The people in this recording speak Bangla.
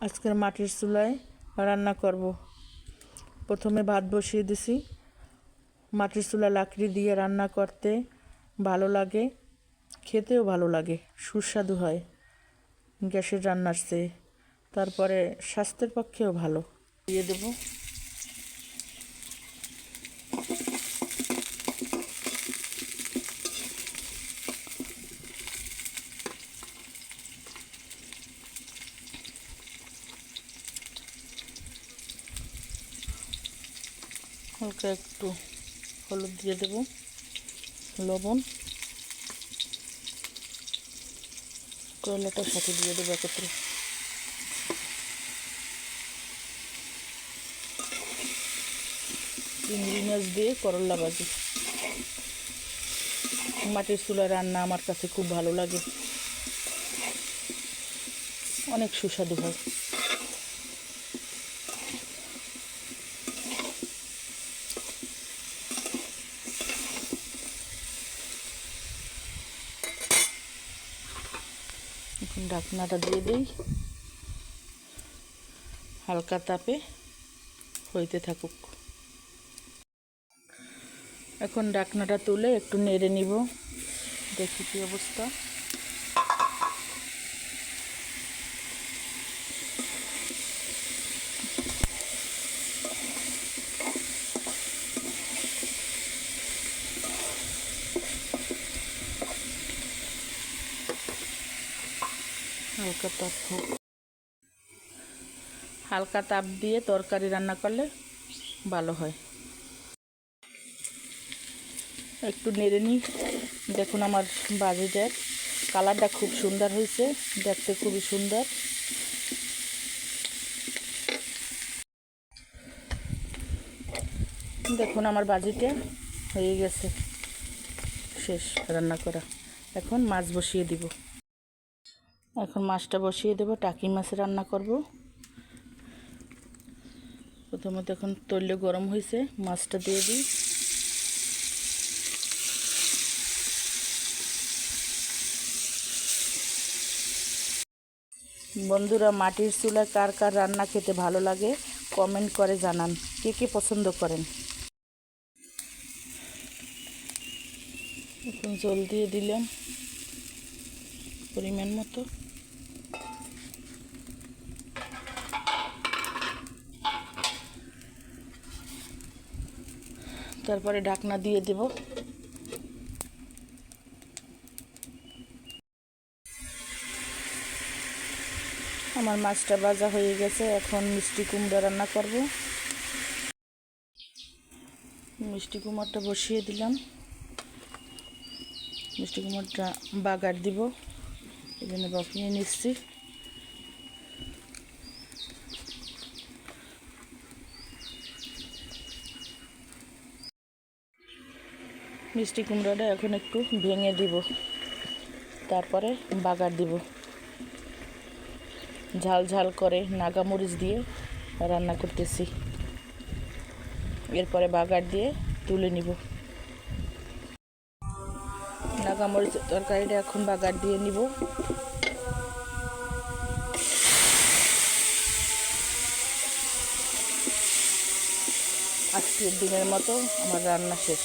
আজকের মাটির চুলায় রান্না করব। প্রথমে ভাত বসিয়ে দিছি। মাটির চুলা লাকড়ি দিয়ে রান্না করতে ভালো লাগে, খেতেও ভালো লাগে, সুস্বাদু হয় গ্যাসের রান্নার চেয়ে। তারপরে স্বাস্থ্যের পক্ষেও ভালো। দিয়ে দেব হালকা একটু হলুদ, দিয়ে দেব লবণ, করলাটার সাথে দিয়ে দেবো একত্রে। চিংড়ি মাছ দিয়ে করলা ভাজি। মাটির চুলায় রান্না আমার কাছে খুব ভালো লাগে, অনেক সুস্বাদু হয়। এখন ঢাকনাটা দিয়ে দিই, হালকা তাপে হইতে থাকুক। এখন ঢাকনাটা তুলে একটু নেড়ে নিব, দেখি কি অবস্থা। হালকা তাপ হোক। হালকা তাপ দিয়ে তরকারি রান্না করলে ভালো হয়। একটু নেড়ে নিই। দেখুন আমার ভাজিটার কালারটা খুব সুন্দর হয়েছে, দেখতে খুবই সুন্দর। দেখুন আমার ভাজিটা হয়ে গেছে, শেষ রান্না করা। এখন মাছ বসিয়ে দিব। এখন মাছটা বসিয়ে দেব, টাকি মাছ রান্না করব। প্রথমত এখন তৈল গরম হয়েছে, মাছটা দিয়ে দিই। বন্ধুরা, মাটির চুলায় কার কার রান্না খেতে ভালো লাগে কমেন্ট করে জানান, কে কে পছন্দ করেন। এখন জল দিয়ে দিলাম পরিমাণ মতো। তারপরে ঢাকনা দিয়ে দেব। আমার মাছটা ভাজা হয়ে গেছে। এখন মিষ্টি কুমড়া রান্না করব। মিষ্টি কুমড়াটা বসিয়ে দিলাম। মিষ্টি কুমড়াটা বাগার দিব, এই জন্য বসিয়ে নিচ্ছি। মিষ্টি কুমড়াটা এখন একটু ভেঙে দিব, তারপরে বাগার দিব। ঝাল ঝাল করে নাগামরিচ দিয়ে রান্না করতেছি। এরপরে বাগার দিয়ে তুলে নিব। নাগামরিচের তরকারিটা এখন বাগার দিয়ে নিব। আজকের দিনের মতো আমার রান্না শেষ।